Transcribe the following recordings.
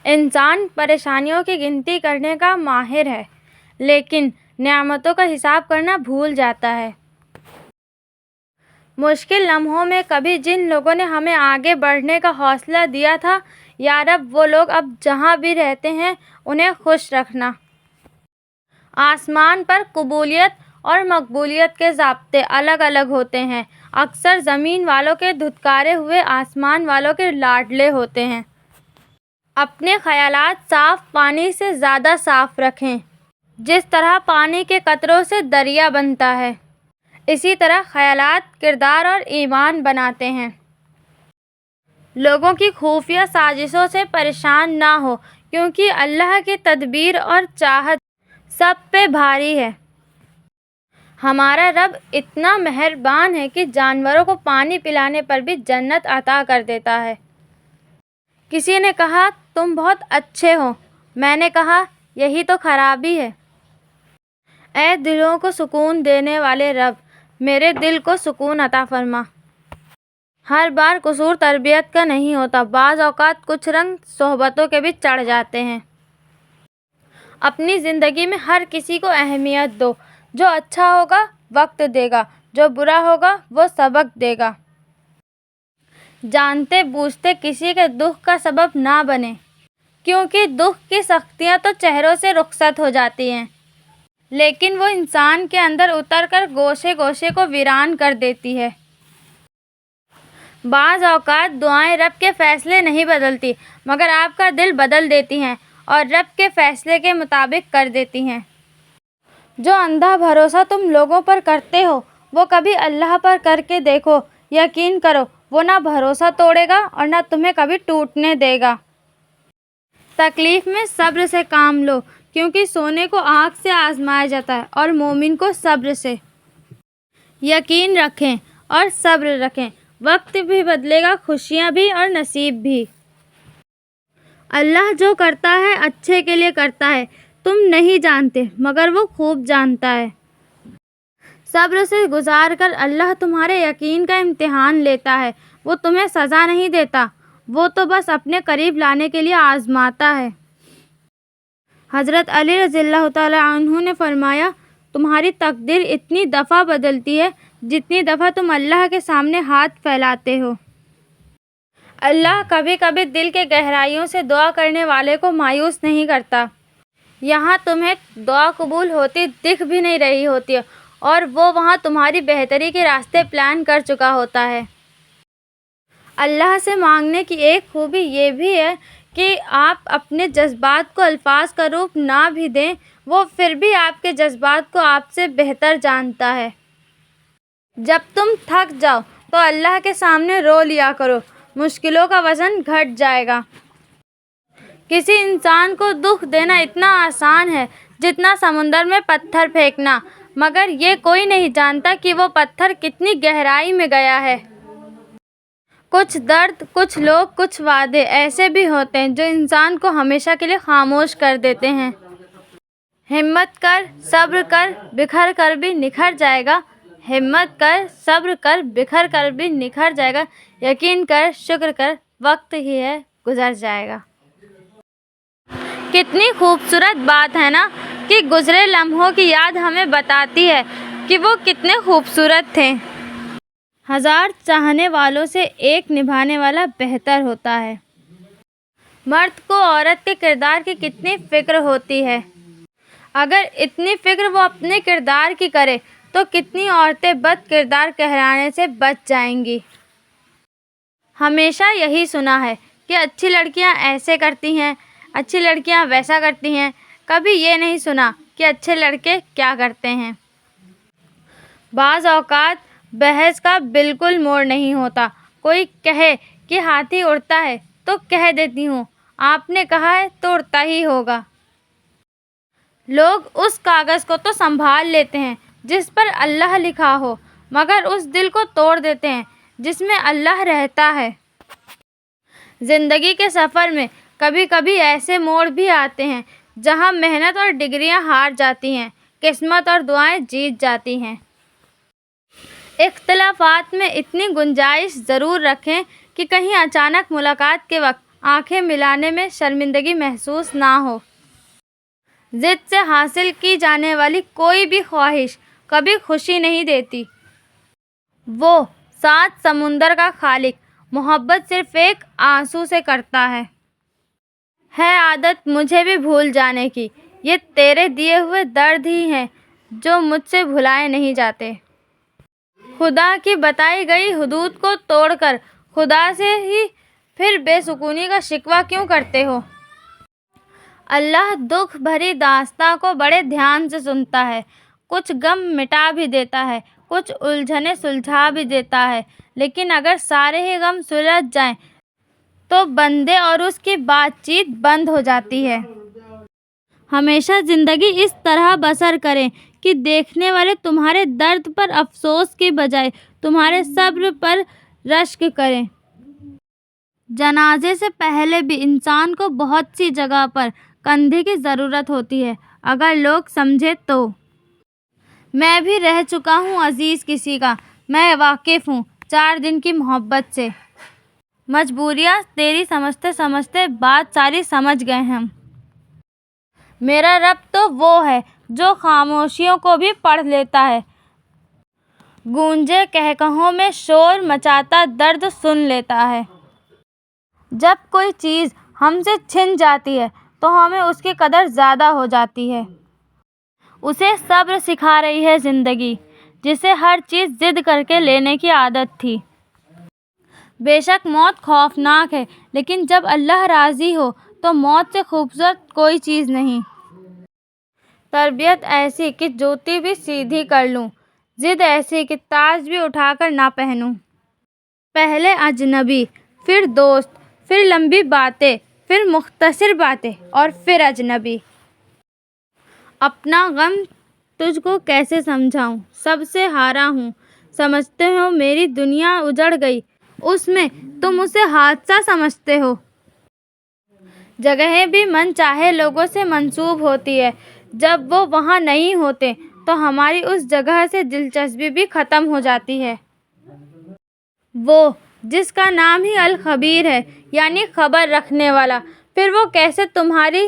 انسان پریشانیوں کی گنتی کرنے کا ماہر ہے لیکن نعمتوں کا حساب کرنا بھول جاتا ہے۔ مشکل لمحوں میں کبھی جن لوگوں نے ہمیں آگے بڑھنے کا حوصلہ دیا تھا، یا رب وہ لوگ اب جہاں بھی رہتے ہیں انہیں خوش رکھنا۔ آسمان پر قبولیت اور مقبولیت کے ضابطے الگ الگ ہوتے ہیں۔ اکثر زمین والوں کے دھتکارے ہوئے آسمان والوں کے لاڈلے ہوتے ہیں۔ اپنے خیالات صاف پانی سے زیادہ صاف رکھیں۔ جس طرح پانی کے قطروں سے دریا بنتا ہے، اسی طرح خیالات کردار اور ایمان بناتے ہیں۔ لوگوں کی خفیہ سازشوں سے پریشان نہ ہو، کیونکہ اللہ کی تدبیر اور چاہت سب پہ بھاری ہے۔ ہمارا رب اتنا مہربان ہے کہ جانوروں کو پانی پلانے پر بھی جنت عطا کر دیتا ہے۔ کسی نے کہا تم بہت اچھے ہو، میں نے کہا یہی تو خرابی ہے۔ اے دلوں کو سکون دینے والے رب، میرے دل کو سکون عطا فرما۔ ہر بار قصور تربیت کا نہیں ہوتا، بعض اوقات کچھ رنگ صحبتوں کے بھی چڑھ جاتے ہیں۔ اپنی زندگی میں ہر کسی کو اہمیت دو۔ جو اچھا ہوگا وقت دے گا، جو برا ہوگا وہ سبق دے گا۔ جانتے بوجھتے کسی کے دکھ کا سبب نہ بنے، کیونکہ دکھ کی سختیاں تو چہروں سے رخصت ہو جاتی ہیں، لیکن وہ انسان کے اندر اتر کر گوشے گوشے کو ویران کر دیتی ہے۔ بعض اوقات دعائیں رب کے فیصلے نہیں بدلتی، مگر آپ کا دل بدل دیتی ہیں اور رب کے فیصلے کے مطابق کر دیتی ہیں۔ جو اندھا بھروسہ تم لوگوں پر کرتے ہو، وہ کبھی اللہ پر کر کے دیکھو، یقین کرو وہ نہ بھروسہ توڑے گا اور نہ تمہیں کبھی ٹوٹنے دے گا۔ تکلیف میں صبر سے کام لو، کیونکہ سونے کو آگ سے آزمایا جاتا ہے اور مومن کو صبر سے۔ یقین رکھیں اور صبر رکھیں، وقت بھی بدلے گا، خوشیاں بھی اور نصیب بھی۔ اللہ جو کرتا ہے اچھے کے لیے کرتا ہے، تم نہیں جانتے مگر وہ خوب جانتا ہے۔ صبر سے گزار کر اللہ تمہارے یقین کا امتحان لیتا ہے۔ وہ تمہیں سزا نہیں دیتا، وہ تو بس اپنے قریب لانے کے لیے آزماتا ہے۔ حضرت علی رضی اللہ تعالی عنہ نے فرمایا، تمہاری تقدیر اتنی دفعہ بدلتی ہے جتنی دفعہ تم اللہ کے سامنے ہاتھ پھیلاتے ہو۔ اللہ کبھی کبھی دل کے گہرائیوں سے دعا کرنے والے کو مایوس نہیں کرتا۔ یہاں تمہیں دعا قبول ہوتی دکھ بھی نہیں رہی ہوتی اور وہ وہاں تمہاری بہتری کے راستے پلان کر چکا ہوتا ہے۔ اللہ سے مانگنے کی ایک خوبی یہ بھی ہے کہ آپ اپنے جذبات کو الفاظ کا روپ نہ بھی دیں، وہ پھر بھی آپ کے جذبات کو آپ سے بہتر جانتا ہے۔ جب تم تھک جاؤ تو اللہ کے سامنے رو لیا کرو، مشکلوں کا وزن گھٹ جائے گا۔ کسی انسان کو دکھ دینا اتنا آسان ہے جتنا سمندر میں پتھر پھینکنا، مگر یہ کوئی نہیں جانتا کہ وہ پتھر کتنی گہرائی میں گیا ہے۔ کچھ درد، کچھ لوگ، کچھ وعدے ایسے بھی ہوتے ہیں جو انسان کو ہمیشہ کے لیے خاموش کر دیتے ہیں۔ ہمت کر، صبر کر، بکھر کر بھی نکھر جائے گا۔ ہمت کر، صبر کر، بکھر کر بھی نکھر جائے گا۔ یقین کر، شکر کر، وقت ہی ہے گزر جائے گا۔ کتنی خوبصورت بات ہے نا کہ گزرے لمحوں کی یاد ہمیں بتاتی ہے کہ وہ کتنے خوبصورت تھے۔ ہزار چاہنے والوں سے ایک نبھانے والا بہتر ہوتا ہے۔ مرد کو عورت کے کردار کی کتنی فکر ہوتی ہے۔ اگر اتنی فکر وہ اپنے کردار کی کرے تو کتنی عورتیں بد کردار کہلانے سے بچ جائیں گی۔ ہمیشہ یہی سنا ہے کہ اچھی لڑکیاں ایسے کرتی ہیں، اچھی لڑکیاں ویسا کرتی ہیں، کبھی یہ نہیں سنا کہ اچھے لڑکے کیا کرتے ہیں۔ بعض اوقات بحث کا بالکل موڑ نہیں ہوتا۔ کوئی کہے کہ ہاتھی اڑتا ہے تو کہہ دیتی ہوں آپ نے کہا ہے تو اڑتا ہی ہوگا۔ لوگ اس کاغذ کو تو سنبھال لیتے ہیں جس پر اللہ لکھا ہو، مگر اس دل کو توڑ دیتے ہیں جس میں اللہ رہتا ہے۔ زندگی کے سفر میں کبھی کبھی ایسے موڑ بھی آتے ہیں جہاں محنت اور ڈگریاں ہار جاتی ہیں، قسمت اور دعائیں جیت جاتی ہیں۔ اختلافات میں اتنی گنجائش ضرور رکھیں کہ کہیں اچانک ملاقات کے وقت آنکھیں ملانے میں شرمندگی محسوس نہ ہو۔ ضد سے حاصل کی جانے والی کوئی بھی خواہش کبھی خوشی نہیں دیتی۔ وہ 7 سمندر کا خالق محبت صرف ایک آنسو سے کرتا ہے۔ عادت مجھے بھی بھول جانے کی، یہ تیرے دیے ہوئے درد ہی ہیں جو مجھ سے بھلائے نہیں جاتے۔ خدا کی بتائی گئی حدود کو توڑ کر خدا سے ہی پھر بے سکونی کا شکوہ کیوں کرتے ہو؟ اللہ دکھ بھری داستاں کو بڑے دھیان سے سنتا ہے، کچھ غم مٹا بھی دیتا ہے، کچھ الجھنیں سلجھا بھی دیتا ہے، لیکن اگر سارے ہی غم سلجھ جائیں تو بندے اور اس کی بات چیت بند ہو جاتی ہے۔ ہمیشہ زندگی اس طرح بسر کریں کہ دیکھنے والے تمہارے درد پر افسوس کی بجائے تمہارے صبر پر رشک کریں۔ جنازے سے پہلے بھی انسان کو بہت سی جگہ پر کندھے کی ضرورت ہوتی ہے، اگر لوگ سمجھیں تو۔ میں بھی رہ چکا ہوں عزیز کسی کا، میں واقف ہوں 4 دن کی محبت سے۔ مجبوریاں تیری سمجھتے سمجھتے بات ساری سمجھ گئے ہم۔ میرا رب تو وہ ہے جو خاموشیوں کو بھی پڑھ لیتا ہے، گونجے قہقہوں میں شور مچاتا درد سن لیتا ہے۔ جب کوئی چیز ہم سے چھن جاتی ہے تو ہمیں اس کی قدر زیادہ ہو جاتی ہے۔ اسے صبر سکھا رہی ہے زندگی، جسے ہر چیز ضد کر کے لینے کی عادت تھی۔ بے شک موت خوفناک ہے، لیکن جب اللہ راضی ہو تو موت سے خوبصورت کوئی چیز نہیں۔ تربیت ایسی کہ جوتی بھی سیدھی کر لوں، ضد ایسی کہ تاج بھی اٹھا کر نہ پہنوں۔ پہلے اجنبی، پھر دوست، پھر لمبی باتیں، پھر مختصر باتیں اور پھر اجنبی۔ اپنا غم تجھ کو کیسے سمجھاؤں، سب سے ہارا ہوں، سمجھتے ہو میری دنیا اجڑ گئی، اس میں تم اسے حادثہ سمجھتے ہو۔ جگہیں بھی من چاہے لوگوں سے منسوب ہوتی ہے، جب وہ وہاں نہیں ہوتے تو ہماری اس جگہ سے دلچسپی بھی ختم ہو جاتی ہے۔ وہ جس کا نام ہی الخبیر ہے، یعنی خبر رکھنے والا، پھر وہ کیسے تمہاری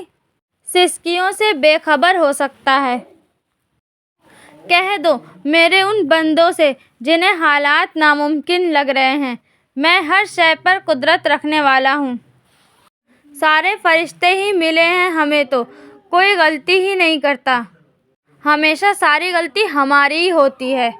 سسکیوں سے بے خبر ہو سکتا ہے؟ کہہ دو میرے ان بندوں سے جنہیں حالات ناممکن لگ رہے ہیں، میں ہر شے پر قدرت رکھنے والا ہوں۔ سارے فرشتے ہی ملے ہیں ہمیں تو کوئی غلطی ہی نہیں کرتا، ہمیشہ ساری غلطی ہماری ہی ہوتی ہے۔